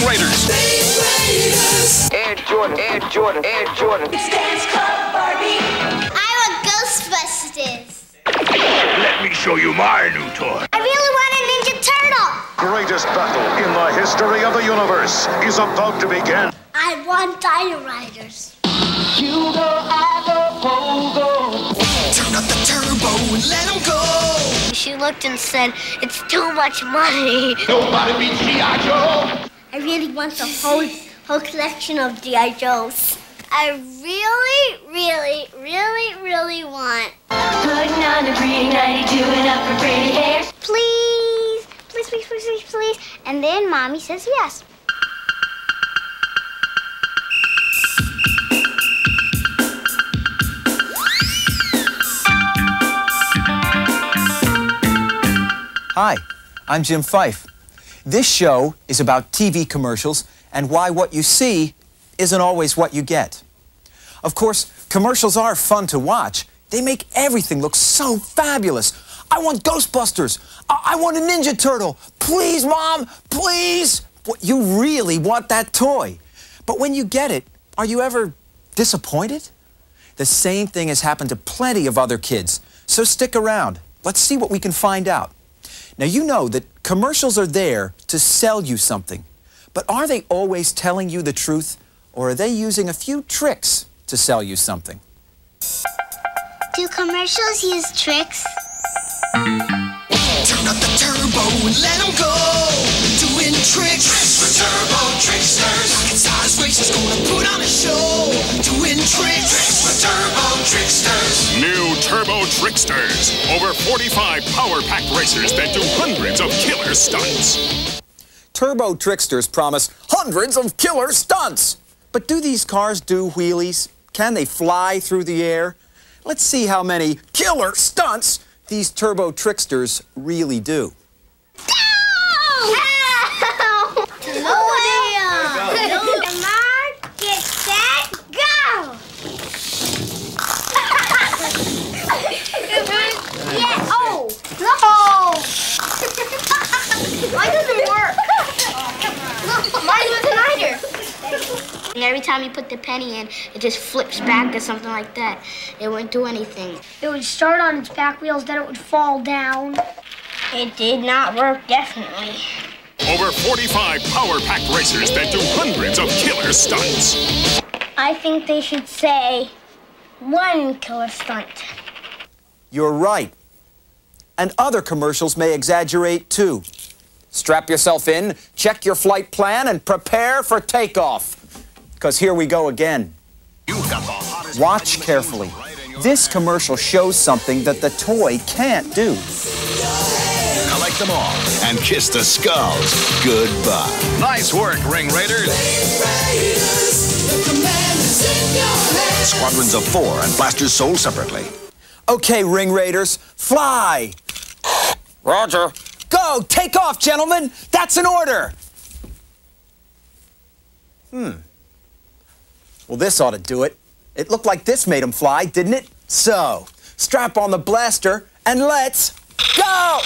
Raiders. Air Jordan, Air Jordan, Air Jordan. It's Dance Club Barbie. I want Ghostbusters. Let me show you my new toy. I really want a Ninja Turtle. Greatest battle in the history of the universe is about to begin. I want Dino Riders. You go, I go, Pogo. Turn up the turbo and let them go. She looked and said, it's too much money. Nobody beats G.I. Joe. I really want the whole collection of G.I. Joes. I really want. Putting on a pretty 92 and up for pretty hair. Please, please, please, please, please, please. And then Mommy says yes. Hi, I'm Jim Fife. This show is about TV commercials and why what you see isn't always what you get. Of course, commercials are fun to watch. They make everything look so fabulous. I want Ghostbusters. I want a Ninja Turtle. Please, Mom, please. You really want that toy. But when you get it, are you ever disappointed? The same thing has happened to plenty of other kids. So stick around. Let's see what we can find out. Now, you know that commercials are there to sell you something. But are they always telling you the truth, or are they using a few tricks to sell you something? Do commercials use tricks? Turn up the turbo and let them go. Doing tricks. Tricks for turbo tricksters. Rocket size racers gonna put on a show. Doing tricks. Tricks for turbo tricksters. New Turbo Tricksters. Over 45 power-packed racers that do hundreds of killer stunts. Turbo Tricksters promise hundreds of killer stunts. But do these cars do wheelies? Can they fly through the air? Let's see how many killer stunts these Turbo Tricksters really do. Get set, go! Yeah, oh, no! Why doesn't it work? Mine wasn't either. And every time you put the penny in, it just flips back or something like that. It wouldn't do anything. It would start on its back wheels, then it would fall down. It did not work, definitely. Over 45 power-packed racers that do hundreds of killer stunts. I think they should say one killer stunt. You're right. And other commercials may exaggerate too. Strap yourself in, check your flight plan, and prepare for takeoff. Because here we go again. Watch carefully. This commercial shows something that the toy can't do. Collect them all and kiss the skulls goodbye. Nice work, Ring Raiders. Squadrons of 4 and blasters sold separately. Okay, Ring Raiders, fly! Roger. Go! Take off, gentlemen! That's an order! Well, this ought to do it. It looked like this made them fly, didn't it? So, strap on the blaster and let's go!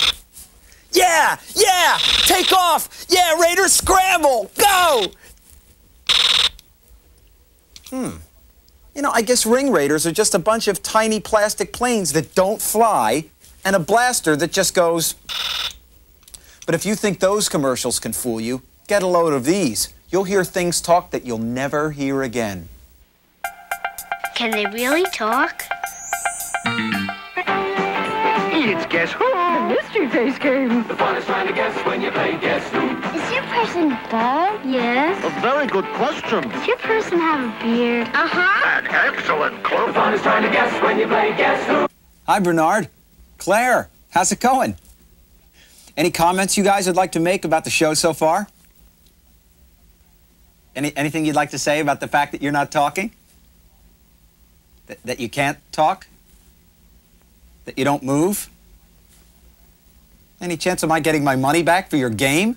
Yeah! Yeah! Take off! Yeah, Raiders, scramble! Go! You know, I guess Ring Raiders are just a bunch of tiny plastic planes that don't fly and a blaster that just goes... But if you think those commercials can fool you, get a load of these. You'll hear things talk that you'll never hear again. Can they really talk? It's Guess Who? The mystery face game. The fun is trying to guess when you play Guess Who. Is your person bald? Yes. A very good question. Does your person have a beard? Uh-huh. An excellent clue. The fun is trying to guess when you play Guess Who. Hi, Bernard. Claire, how's it going? Any comments you guys would like to make about the show so far? Anything you'd like to say about the fact that you're not talking? That you can't talk? That you don't move? Any chance of my getting my money back for your game?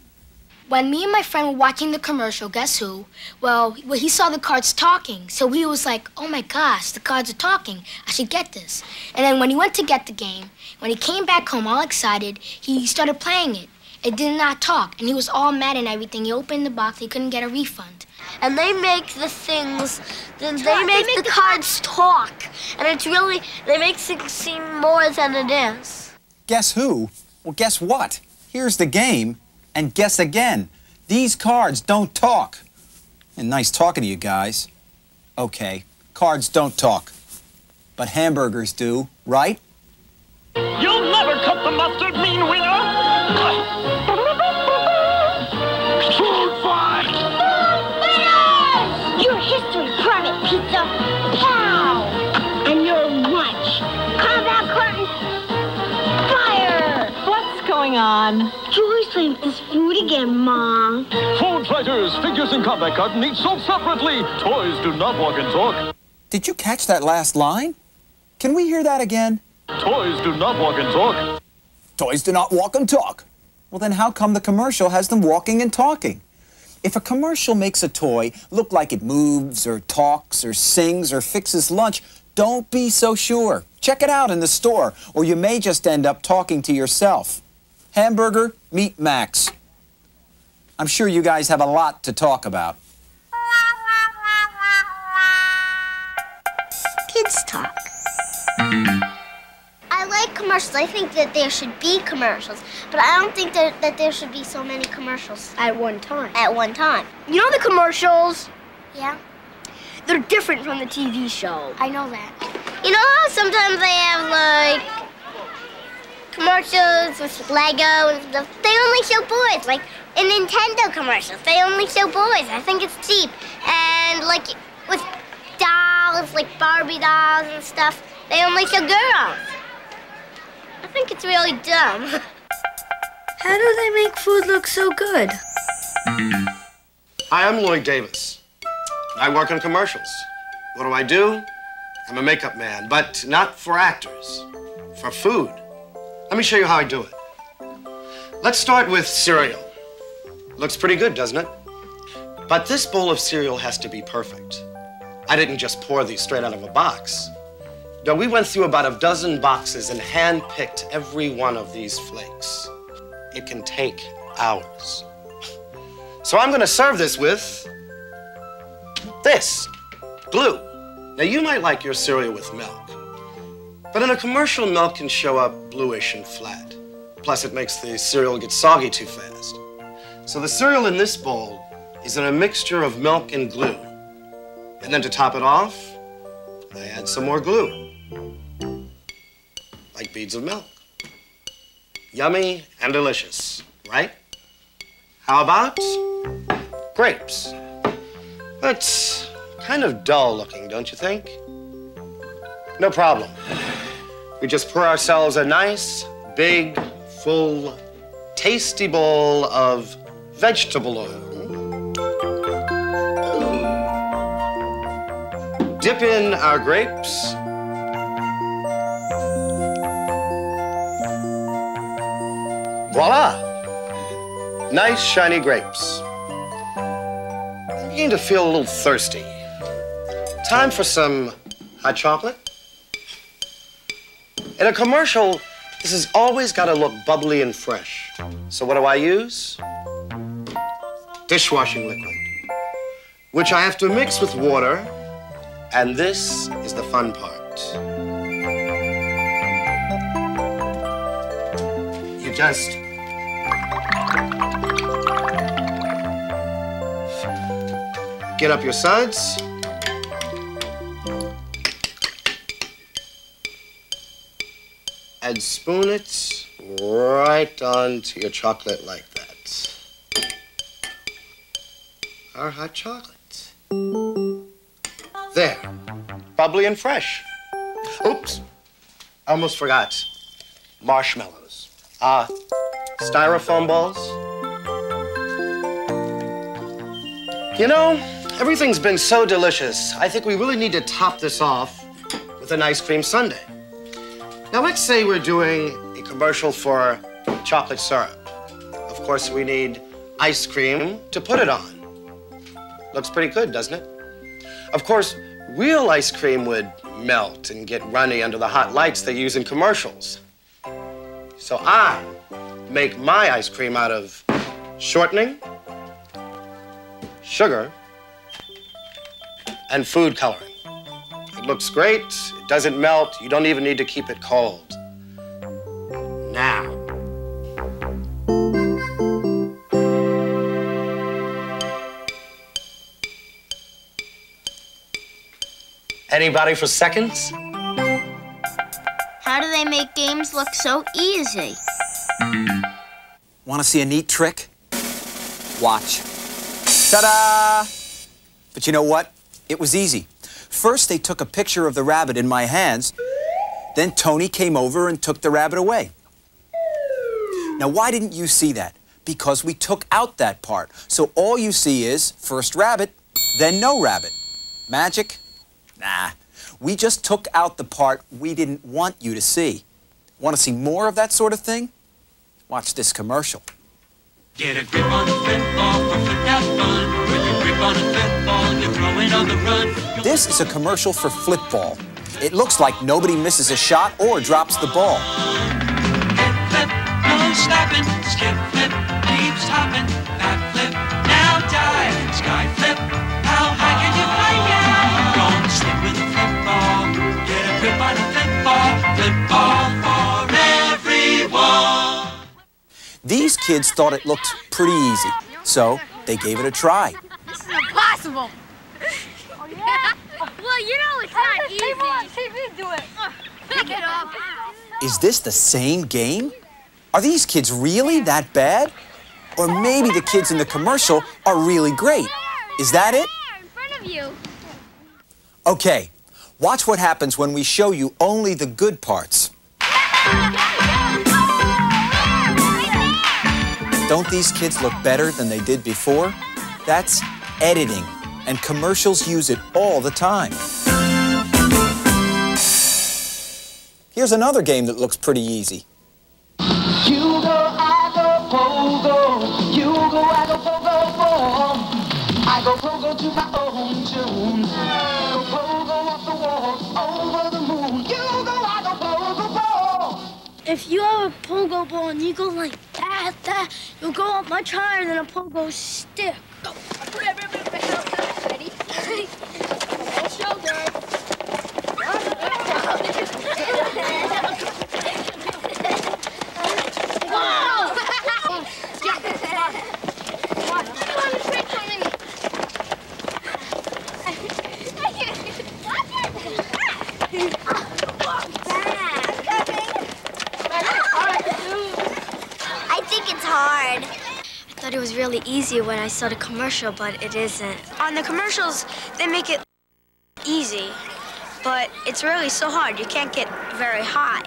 When me and my friend were watching the commercial, guess who? Well, he saw the cards talking, so he was like, oh my gosh, the cards are talking. I should get this. And then when he went to get the game, when he came back home all excited, he started playing it. It did not talk, and he was all mad and everything. He opened the box, he couldn't get a refund. And they make the things, they make the cards talk. And it's really, they make things seem more than it is. Guess who? Well, guess what? Here's the game, and guess again. These cards don't talk. And nice talking to you guys. Okay, cards don't talk. But hamburgers do, right? You'll never cut the mustard, mean winner! Food fight! Your history, Private Pizza. Pow! And your lunch. Combat curtain. Fire! What's going on? Julie's playing this food again, Mom. Food fighters, figures in combat carton eat sold separately. Toys do not walk and talk. Did you catch that last line? Can we hear that again? Toys do not walk and talk. Toys do not walk and talk. Well, then how come the commercial has them walking and talking? If a commercial makes a toy look like it moves or talks or sings or fixes lunch, don't be so sure. Check it out in the store, or you may just end up talking to yourself. Hamburger, meet Max. I'm sure you guys have a lot to talk about. Kids talk. I like commercials. I think that there should be commercials, but I don't think that there should be so many commercials. At one time. At one time. You know the commercials? Yeah? They're different from the TV show. I know that. You know how sometimes they have, like, commercials with Lego and stuff? They only show boys, like in Nintendo commercials. They only show boys. I think it's cheap. And, like, with dolls, like Barbie dolls and stuff, they only show girls. I think it's really dumb. How do they make food look so good? Hi, I'm Lloyd Davis. I work in commercials. What do? I'm a makeup man, but not for actors, for food. Let me show you how I do it. Let's start with cereal. Looks pretty good, doesn't it? But this bowl of cereal has to be perfect. I didn't just pour these straight out of a box. No, we went through about a dozen boxes and hand-picked every one of these flakes. It can take hours. So I'm gonna serve this with this, glue. Now, you might like your cereal with milk, but in a commercial, milk can show up bluish and flat. Plus, it makes the cereal get soggy too fast. So the cereal in this bowl is in a mixture of milk and glue. And then to top it off, I add some more glue. Like beads of milk. Yummy and delicious, right? How about grapes? That's kind of dull looking, don't you think? No problem. We just pour ourselves a nice, big, full, tasty bowl of vegetable oil. Dip in our grapes. Voila! Nice, shiny grapes. I'm beginning to feel a little thirsty. Time for some hot chocolate. In a commercial, this has always got to look bubbly and fresh. So what do I use? Dishwashing liquid, which I have to mix with water, and this is the fun part. You just get up your suds. And spoon it right onto your chocolate like that. Our hot chocolate. There. Bubbly and fresh. Oops. I almost forgot. Marshmallows. Styrofoam balls. You know, everything's been so delicious. I think we really need to top this off with an ice cream sundae. Now, let's say we're doing a commercial for chocolate syrup. Of course, we need ice cream to put it on. Looks pretty good, doesn't it? Of course, real ice cream would melt and get runny under the hot lights they use in commercials. So I'm make my ice cream out of shortening, sugar, and food coloring. It looks great, it doesn't melt, you don't even need to keep it cold. Now. Anybody for seconds? How do they make games look so easy? Want to see a neat trick? Watch. Ta-da! But you know what? It was easy. First, they took a picture of the rabbit in my hands. Then Tony came over and took the rabbit away. Now, why didn't you see that? Because we took out that part. So all you see is first rabbit, then no rabbit. Magic? Nah. We just took out the part we didn't want you to see. Want to see more of that sort of thing? Watch this commercial. Get a grip on the football for football fun. With your grip on a football, you're throwing on the run. This is a commercial for Flipball. It looks like nobody misses a shot or drops the ball. Hip flip, no stopping. Skip flip, keeps hopping. Back flip, now dive. Sky flip, how high can you fly now? Don't slip with a flipball. Get a grip on a flipball. Flipball for everyone. These kids thought it looked pretty easy, so they gave it a try. This is impossible. Oh, yeah? Well, you know it's not easy. People on TV do it. Pick it up. Is this the same game? Are these kids really that bad? Or maybe the kids in the commercial are really great. Is that it? In front of you. Okay, watch what happens when we show you only the good parts. Don't these kids look better than they did before? That's editing, and commercials use it all the time. Here's another game that looks pretty easy. You go, I go, pogo. You go, I go, pogo, pogo. I go pogo to my own tune. Go pogo off the wall, over the moon. You go, I go, pogo, pogo. If you have a pogo ball and you go like that, you'll go up much higher than a pogo stick. Go. Ready? Shoulder. I think it's hard. I thought it was really easy when I saw the commercial, but it isn't. On the commercials, they make it easy, but it's really so hard. You can't get very high.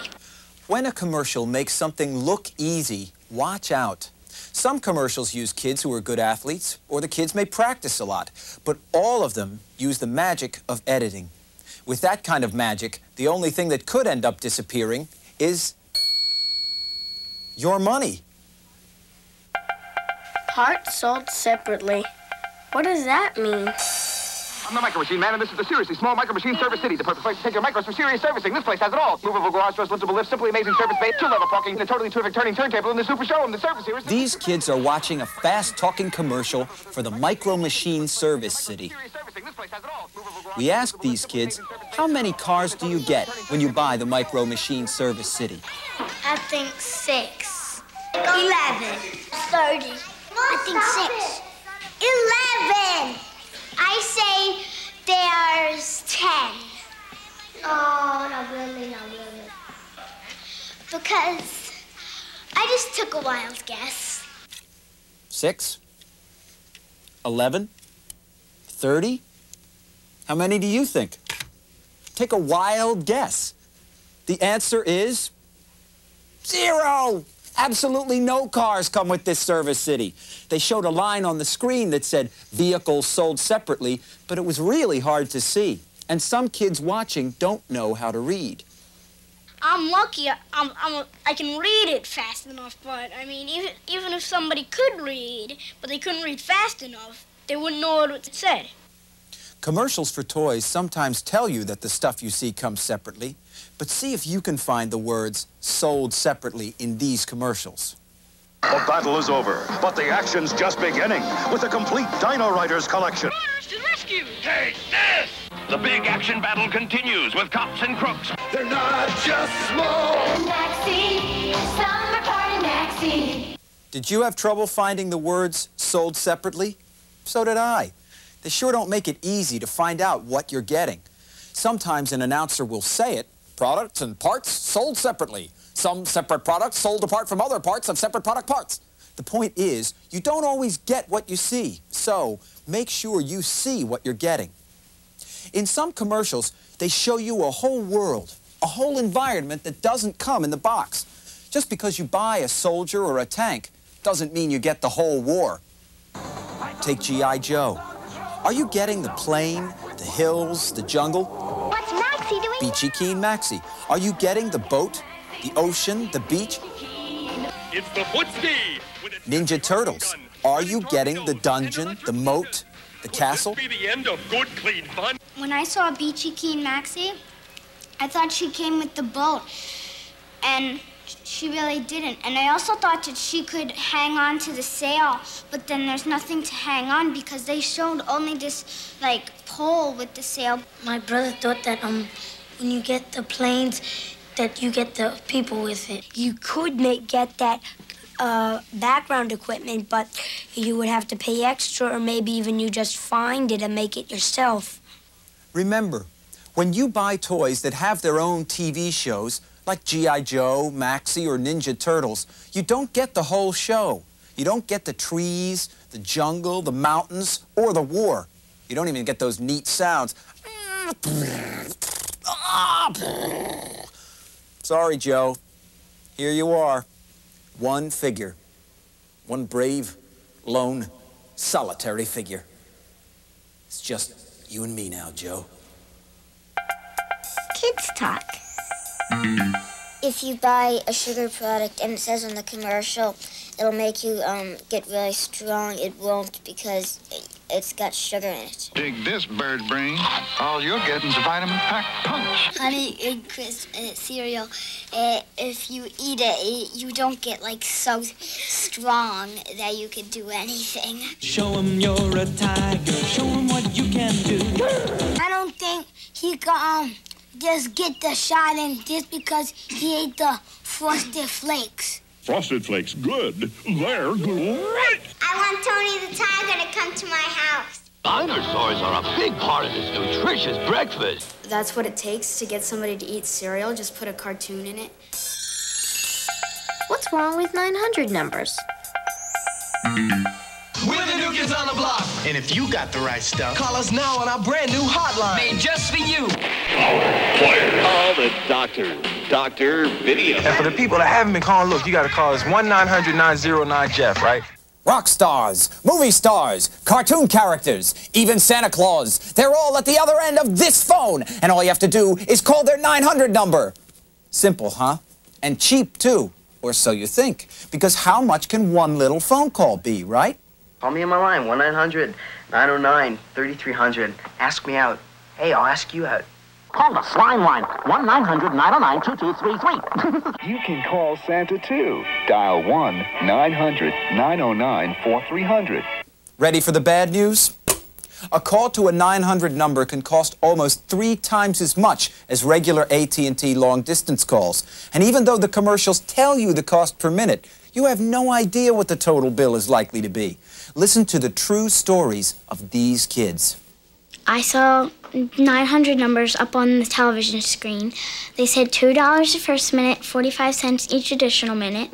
When a commercial makes something look easy, watch out. Some commercials use kids who are good athletes, or the kids may practice a lot, but all of them use the magic of editing. With that kind of magic, the only thing that could end up disappearing is your money. Parts sold separately. What does that mean? I'm the Micro Machine Man, and this is the seriously small Micro Machine Service City, the perfect place to take your micros for serious servicing. This place has it all. Movable garage doors, liftable lifts, simply amazing service bay, two-level parking, and a totally terrific turning turntable in the super showroom. The service here is... These kids are watching a fast-talking commercial for the Micro Machine Service City. We asked these kids, how many cars do you get when you buy the Micro Machine Service City? I think 6. 11. 30. I think 6. 11. I say there's 10. Oh, not really. Because I just took a wild guess. 6? 11? 30? How many do you think? Take a wild guess. The answer is 0. Absolutely no cars come with this service city. They showed a line on the screen that said vehicles sold separately, but it was really hard to see. And some kids watching don't know how to read. I'm lucky. I can read it fast enough, but I mean, even if somebody could read, but they couldn't read fast enough, they wouldn't know what it said. Commercials for toys sometimes tell you that the stuff you see comes separately, but see if you can find the words sold separately in these commercials. The battle is over, but the action's just beginning with the complete Dino Riders collection. To the rescue! Take this! The big action battle continues with cops and crooks. They're not just small. Maxie, summer party Maxie. Did you have trouble finding the words sold separately? So did I. They sure don't make it easy to find out what you're getting. Sometimes an announcer will say it, products and parts sold separately. Some separate products sold apart from other parts of separate product parts. The point is, you don't always get what you see, so make sure you see what you're getting. In some commercials, they show you a whole world, a whole environment that doesn't come in the box. Just because you buy a soldier or a tank doesn't mean you get the whole war. Take G.I. Joe. Are you getting the plane, the hills, the jungle? What's Maxie doing? Beachy Keen Maxie. Are you getting the boat, the ocean, the beach? It's the Footski! Ninja Turtles. Are you getting the dungeon, the moat, the castle? Be the end of good, clean fun. When I saw Beachy Keen Maxie, I thought she came with the boat, and she really didn't. And I also thought that she could hang on to the sail, but then there's nothing to hang on because they showed only this, like, pole with the sail. My brother thought that when you get the planes, that you get the people with it. You could get that background equipment, but you would have to pay extra, or maybe even you just find it and make it yourself. Remember, when you buy toys that have their own TV shows, like G.I. Joe, Maxie, or Ninja Turtles, you don't get the whole show. You don't get the trees, the jungle, the mountains, or the war. You don't even get those neat sounds. Sorry, Joe. Here you are. One figure. One brave, lone, solitary figure. It's just you and me now, Joe. Kids talk. If you buy a sugar product and it says on the commercial it'll make you get really strong, it won't, because it's got sugar in it. Dig this, bird brain. All you're getting's a vitamin-packed punch. Honey and Crisp cereal, if you eat it, you don't get, like, so strong that you can do anything. Show 'em you're a tiger. Show 'em what you can do. I don't think he could just get the shot in just because he ate the Frosted Flakes. Frosted Flakes, good. They're great. I want Tony the Tiger to come to my house. Dinosaurs are a big part of this nutritious breakfast. That's what it takes to get somebody to eat cereal. Just put a cartoon in it. What's wrong with 900 numbers? We're the new kids on the block. And if you got the right stuff, call us now on our brand new hotline. Made just for you. Call the doctor. Dr. Video. And for the people that haven't been calling, look, you got to call us 1-900-909-JEFF, right? Rock stars, movie stars, cartoon characters, even Santa Claus. They're all at the other end of this phone. And all you have to do is call their 900 number. Simple, huh? And cheap, too. Or so you think. Because how much can one little phone call be, right? Call me on my line, 1-900-909-3300. Ask me out. Hey, I'll ask you out. Call the Slime Line, 1-900-909-2233. You can call Santa, too. Dial 1-900-909-4300. Ready for the bad news? A call to a 900 number can cost almost 3 times as much as regular AT&T long-distance calls. And even though the commercials tell you the cost per minute, you have no idea what the total bill is likely to be. Listen to the true stories of these kids. I saw 900 numbers up on the television screen. They said $2 the first minute, 45 cents each additional minute.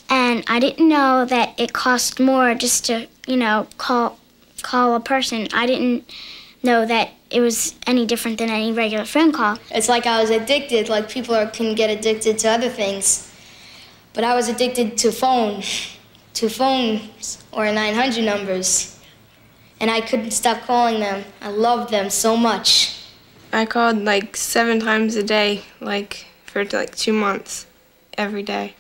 And I didn't know that it cost more just to, call a person. I didn't know that it was any different than any regular phone call. It's like I was addicted, like people can get addicted to other things. But I was addicted to phones or 900 numbers. And I couldn't stop calling them. I loved them so much. I called like 7 times a day, for 2 months, every day.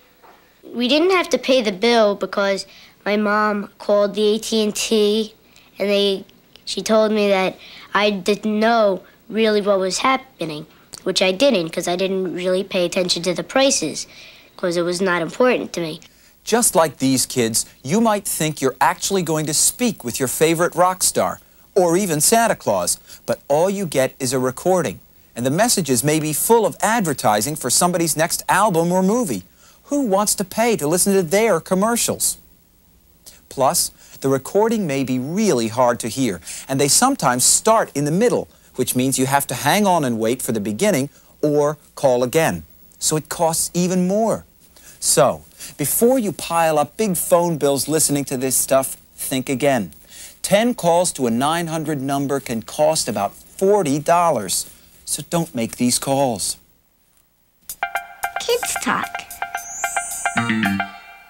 We didn't have to pay the bill because my mom called the AT&T and she told me that I didn't know really what was happening, which I didn't because I didn't really pay attention to the prices because it was not important to me. Just like these kids, you might think you're actually going to speak with your favorite rock star, or even Santa Claus, but all you get is a recording. And the messages may be full of advertising for somebody's next album or movie. Who wants to pay to listen to their commercials? Plus, the recording may be really hard to hear, and they sometimes start in the middle, which means you have to hang on and wait for the beginning or call again. So it costs even more. So, before you pile up big phone bills listening to this stuff, think again. 10 calls to a 900 number can cost about $40. So don't make these calls. Kids talk.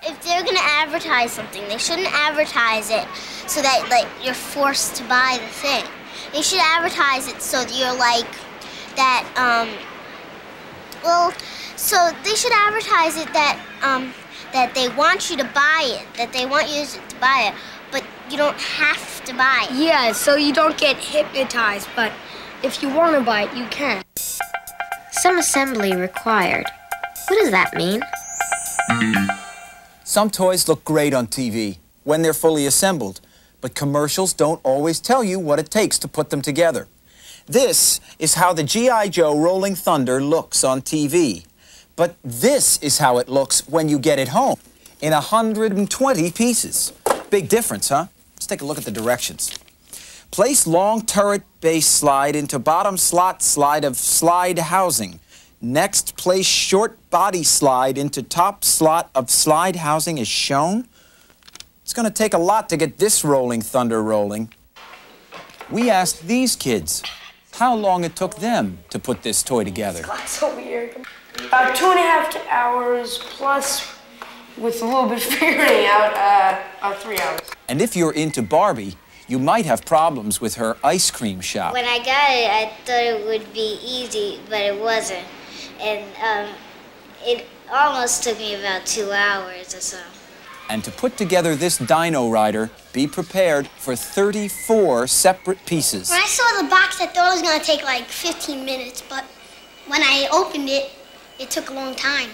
If they're gonna advertise something, they shouldn't advertise it so that you're forced to buy the thing. They should advertise it so that you're that. So they should advertise it that that they want you to buy it, that they want you to buy it, but you don't have to buy it. Yeah, so you don't get hypnotized, but if you want to buy it, you can. Some assembly required. What does that mean? Some toys look great on TV when they're fully assembled, but commercials don't always tell you what it takes to put them together. This is how the G.I. Joe Rolling Thunder looks on TV. But this is how it looks when you get it home, in 120 pieces. Big difference, huh? Let's take a look at the directions. Place long turret base slide into bottom slot slide of slide housing. Next, place short body slide into top slot of slide housing as shown. It's going to take a lot to get this Rolling Thunder rolling. We asked these kids how long it took them to put this toy together. That's so weird. About 2.5 hours plus, with a little bit of figuring out, 3 hours. And if you're into Barbie, you might have problems with her ice cream shop. When I got it, I thought it would be easy, but it wasn't. And it almost took me about 2 hours or so. And to put together this Dino Rider, be prepared for 34 separate pieces. When I saw the box, I thought it was going to take 15 minutes, but when I opened it, it took a long time.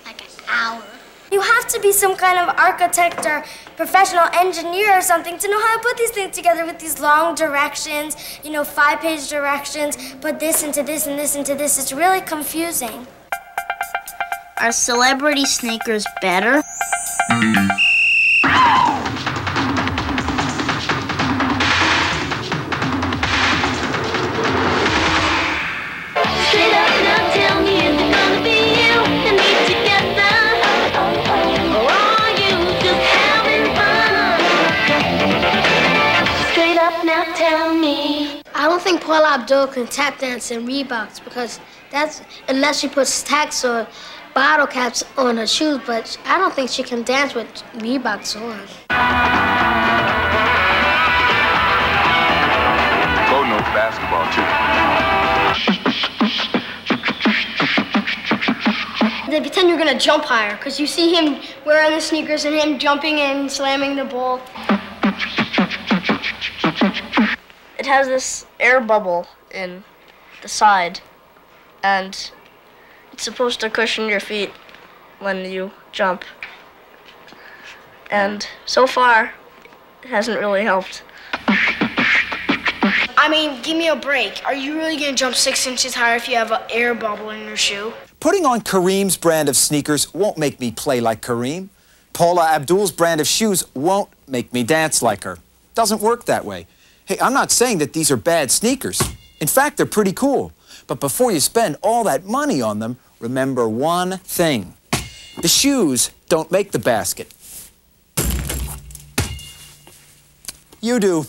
Like an hour. You have to be some kind of architect or professional engineer or something to know how to put these things together with these long directions, 5-page directions, put this into this and this into this. It's really confusing. Are celebrity sneakers better? I don't think Paula Abdul can tap dance in Reeboks because unless she puts tacks or bottle caps on her shoes, but I don't think she can dance with Reeboks on. Bo knows basketball, too. They pretend you're gonna jump higher because you see him wearing the sneakers and him jumping and slamming the ball. It has this air bubble in the side, and it's supposed to cushion your feet when you jump. And so far, it hasn't really helped. I mean, give me a break. Are you really gonna jump 6 inches higher if you have an air bubble in your shoe? Putting on Kareem's brand of sneakers won't make me play like Kareem. Paula Abdul's brand of shoes won't make me dance like her. Doesn't work that way. Hey, I'm not saying that these are bad sneakers. In fact, they're pretty cool. But before you spend all that money on them, remember one thing. The shoes don't make the basket. You do.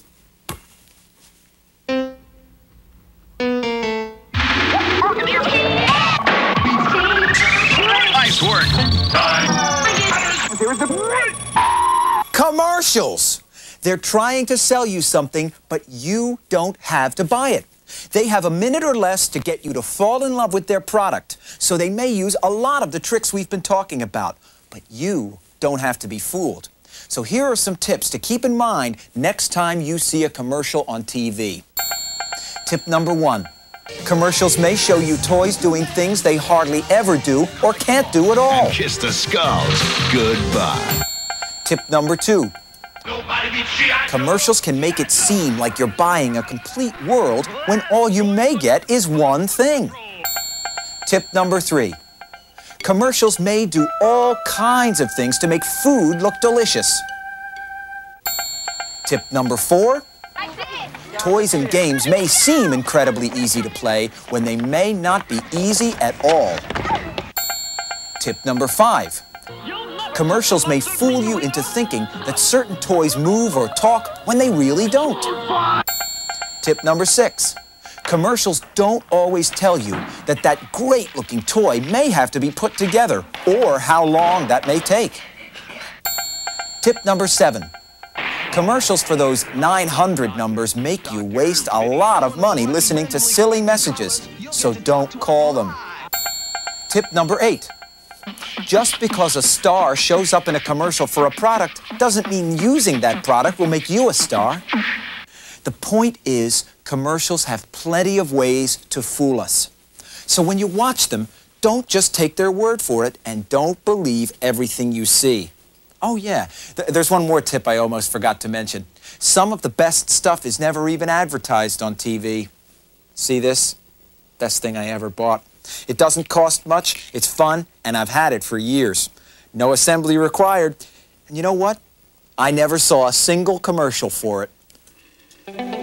Nice work. Commercials. They're trying to sell you something, but you don't have to buy it. They have a minute or less to get you to fall in love with their product, so they may use a lot of the tricks we've been talking about, but you don't have to be fooled. So here are some tips to keep in mind next time you see a commercial on TV. Tip number 1, Commercials may show you toys doing things they hardly ever do or can't do at all. And kiss the skulls goodbye. Tip number 2. Commercials can make it seem like you're buying a complete world when all you may get is one thing. Tip number 3. Commercials may do all kinds of things to make food look delicious. Tip number 4. Toys and games may seem incredibly easy to play when they may not be easy at all. Tip number 5. Commercials may fool you into thinking that certain toys move or talk when they really don't. Tip number 6. Commercials don't always tell you that that great-looking toy may have to be put together or how long that may take. Tip number 7. Commercials for those 900 numbers make you waste a lot of money listening to silly messages, so don't call them. Tip number 8. Just because a star shows up in a commercial for a product doesn't mean using that product will make you a star. The point is, commercials have plenty of ways to fool us. So when you watch them, don't just take their word for it and don't believe everything you see. Oh yeah, there's one more tip I almost forgot to mention. Some of the best stuff is never even advertised on TV. See this? Best thing I ever bought. It doesn't cost much, it's fun, and I've had it for years. No assembly required. And you know what? I never saw a single commercial for it.